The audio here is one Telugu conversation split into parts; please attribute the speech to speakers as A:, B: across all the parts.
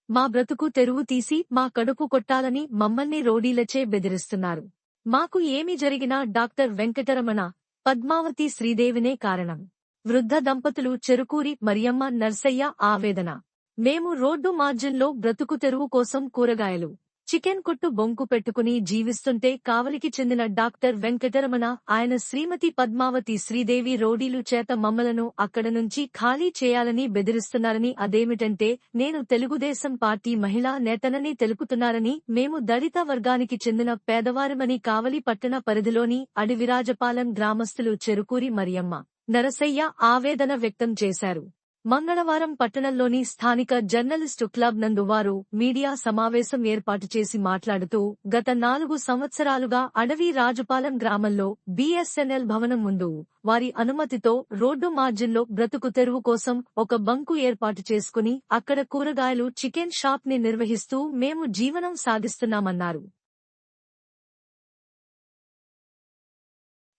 A: మా బ్రతుకు తెరువు తీసి మా కడుపు కొట్టాలని మమ్మల్ని రోడీలచే బెదిరిస్తున్నారు. మాకు ఏమి జరిగినా డాక్టర్ వెంకటరమణ, పద్మావతి శ్రీదేవినే కారణం. వృద్ధ దంపతులు చెరుకూరి మరియమ్మ నర్సయ్య ఆవేదన. మేము రోడ్డు మార్జిన్లో బ్రతుకు తెరువు కోసం కూరగాయలు, చికెన్ కొట్టు బొంకు పెట్టుకుని జీవిస్తుంటే కావలికి చెందిన డాక్టర్ వెంకటరమణ, ఆయన శ్రీమతి పద్మావతి శ్రీదేవి రోడీలు చేత మమ్మలను అక్కడ నుంచి ఖాళీ చేయాలని బెదిరిస్తున్నారని. అదేమిటంటే, నేను తెలుగుదేశం పార్టీ మహిళా నేతనని తెలుపుతున్నారని. మేము దళిత వర్గానికి చెందిన పేదవారమని కావలి పట్టణ పరిధిలోని అడివిరాజపాలెం గ్రామస్తులు చెరుకూరి మరియమ్మ, నరసయ్య ఆవేదన వ్యక్తం చేశారు. మంగళవారం పట్టణంలోని స్థానిక జర్నలిస్టు క్లబ్ నందు వారు మీడియా సమావేశం ఏర్పాటు చేసి మాట్లాడుతూ, గత 4 సంవత్సరాలుగా అడవి రాజుపాలెం గ్రామంలో బీఎస్ఎన్ఎల్ భవనం ముందు వారి అనుమతితో రోడ్డు మార్జిన్లో బ్రతుకు తెరువు కోసం ఒక బంకు ఏర్పాటు చేసుకుని అక్కడ కూరగాయలు, చికెన్ షాప్ ని నిర్వహిస్తూ మేము జీవనం సాగిస్తున్నామన్నారు.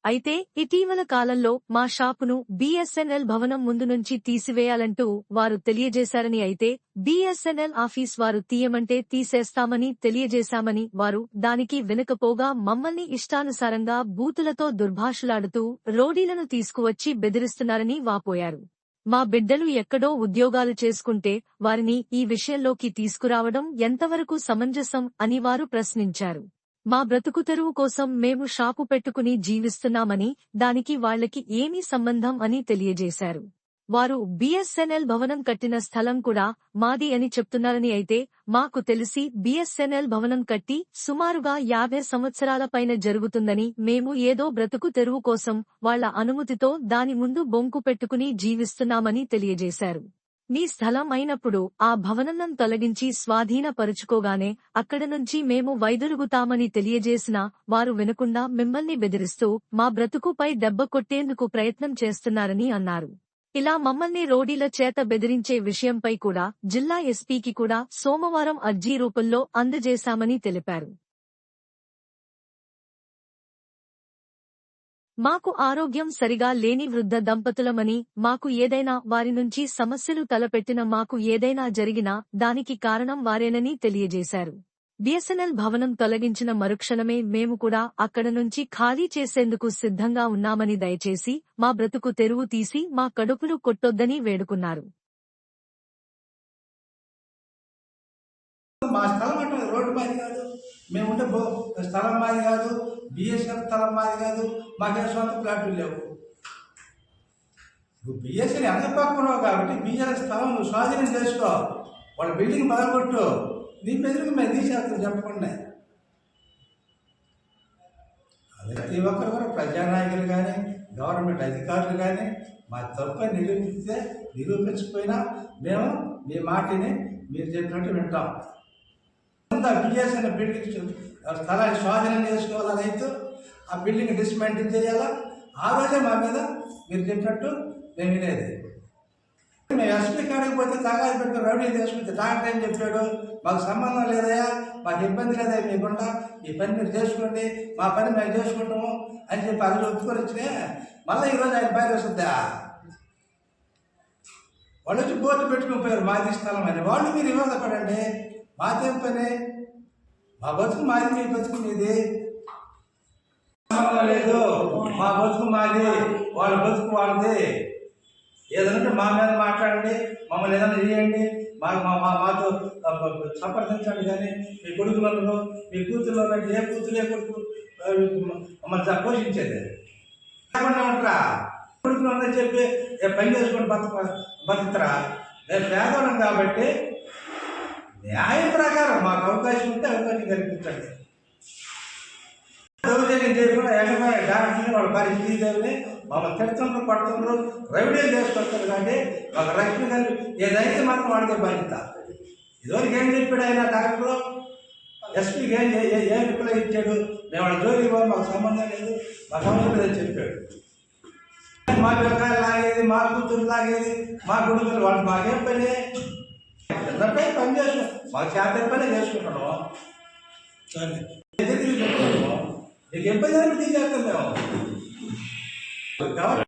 A: అయితే ఇటీవల కాలంలో మా షాపును బీఎస్ఎన్ఎల్ భవనం ముందు నుంచి తీసివేయాలంటూ వారు తెలియజేశారని. అయితే బీఎస్ఎన్ఎల్ ఆఫీస్ వారు తీయమంటే తీసేస్తామని తెలియజేశామని. వారు దానికి వినకపోగా మమ్మల్ని ఇష్టానుసారంగా బూతులతో దుర్భాషలాడుతూ రోడీలను తీసుకువచ్చి బెదిరిస్తున్నారని వాపోయారు. మా బిడ్డలు ఎక్కడో ఉద్యోగాలు చేసుకుంటే వారిని ఈ విషయంలోకి తీసుకురావడం ఎంతవరకు సమంజసం అని వారు ప్రశ్నించారు. మా బ్రతుకు తెరువు కోసం మేము షాపు పెట్టుకుని జీవిస్తున్నామని, దానికి వాళ్లకి ఏమీ సంబంధం అని తెలియజేశారు. వారు బీఎస్ఎన్ఎల్ భవనం కట్టిన స్థలం కూడా మాది అని చెప్తున్నారని. అయితే మాకు తెలిసి బీఎస్ఎన్ఎల్ భవనం కట్టి సుమారుగా 50 సంవత్సరాల పైన జరుగుతుందని. మేము ఏదో బ్రతుకు తెరువు కోసం వాళ్ల అనుమతితో దాని ముందు బొంకు పెట్టుకుని జీవిస్తున్నామని తెలియజేశారు. మీ స్థలం అయినప్పుడు ఆ భవనం తొలగించి స్వాధీనపరుచుకోగానే అక్కడ నుంచి మేము వైదొలుగుతామని తెలియజేసినా వారు వినకుండా మిమ్మల్ని బెదిరిస్తూ మా బ్రతుకుపై దెబ్బ కొట్టేందుకు ప్రయత్నం చేస్తున్నారని అన్నారు. ఇలా మమ్మల్ని రోడీల చేత బెదిరించే విషయంపై కూడా జిల్లా ఎస్పీకి కూడా సోమవారం అర్జీ రూపంలో అందజేశామని తెలిపారు. మాకు ఆరోగ్యం సరిగా లేని వృద్ధ దంపతులమని, మాకు ఏదైనా వారి నుంచి సమస్యలు తలపెట్టిన, మాకు ఏదైనా జరిగినా దానికి కారణం వారేనని తెలియజేశారు. బీఎస్ఎన్ఎల్ భవనం తొలగించిన మరుక్షణమే మేము కూడా అక్కడ నుంచి ఖాళీ చేసేందుకు సిద్ధంగా ఉన్నామని. దయచేసి మా బ్రతుకు తెరువు తీసి మా కడుపులు కొట్టొద్దని వేడుకున్నారు.
B: మా స్థలం అంటే రోడ్డు మాది కాదు, మేముంటే స్థలం మాది కాదు, బిఎస్ఎన్ స్థలం మాది కాదు, మాకే సొంత ప్లాట్లు లేవు. నువ్వు బిఎస్ఎన్ ఎంత పక్కనో కాబట్టి బిఎస్ఎన్ స్థలం నువ్వు స్వాధీనం చేసుకో, వాళ్ళ బిల్డింగ్ పగలగొట్టు, నీ బెదిరికి మేము తీసేస్తాం చెప్పకుండా. అదే ప్రతి ఒక్కరు కూడా ప్రజానాయకులు కానీ గవర్నమెంట్ అధికారులు కానీ మా తప్పని నిరూపించకపోయినా మేము మీ మాటని మీరు చెప్పినట్టు వింటాం. బిఎస్ఎన్ బిల్డింగ్ స్థలాన్ని స్వాధీనం చేసుకోవాలా, రైతు ఆ బిల్డింగ్ డిస్మెంటిల్ చేయాలా, ఆ రోజే మా మీద మీరు చెప్పినట్టు మేము వినేది. మేము ఎస్పీ కాడికి పోతే తగాది పెట్టుకుని రౌడీ చేసుకుంటే డాక్టర్ ఏం చెప్పాడు, మాకు సంబంధం లేదయా, మాకు ఇబ్బంది లేదా మీకుండా, ఈ పని మీరు చేసుకోండి, మా పని మేము చేసుకుంటాము అని చెప్పి ఆ రోజు ఒప్పుకొని వచ్చినే. మళ్ళీ ఈరోజు ఆయన బయట వస్తుందా, వాళ్ళు వచ్చి బోర్డు పెట్టుకుని పోయారు మాది స్థలం అని. వాళ్ళు మీరు వివాదపడండి, మాదేం పని, మా బతుకు మాది, మీ బతుకు మీది, సంబంధం లేదు. మా బతుకు మాది, వాళ్ళ బతుకు వాళ్ళది. ఏదంటే మా మీద మాట్లాడండి, మమ్మల్ని ఏదైనా చేయండి, మాతో సంప్రదించండి. కానీ మీ కొడుకులలో మీ కూతురులో ఏ కూతురు ఏ కొడుకు మమ్మల్ని పోషించేది లేకుండా ఉంటారా? కొడుకులు ఉందని చెప్పి పని చేసుకొని బతుకుతారా? నేను పేదవాళ్ళం కాబట్టి న్యాయం ప్రకారం మాకు అవకాశం ఉంటే అవకాశం కల్పించండి. దౌర్జన్యం చేయకుండా ఎగమైన డాక్టర్ని వాళ్ళ పరిస్థితి మమ్మల్ని తిడుతుండ్రు, పడుతుండ్రు, రెవెన్యూ చేసుకొస్తారు. కానీ ఒక రక్షణ కలిపి ఏదైతే మాత్రం వాడితే బాధ్యత. ఇదివరకు ఏం చెప్పాడు ఆయన డాక్టరు, ఎస్పీకి ఏం రిప్లై ఇచ్చాడు, మేము వాళ్ళ జోలికి పోయి మాకు సంబంధం లేదు, మా సంబంధం లేదని చెప్పాడు. మా పిల్లకాయలు లాగేది, మా కూతురు లాగేది, మా కొడుకులు వాళ్ళు మాకేం పని, చిన్నపై పని చేసుకుంటాం, మాకు చేత పని చేసుకుంటాము. నీకు ఇబ్బంది తీసేస్తాం మేము.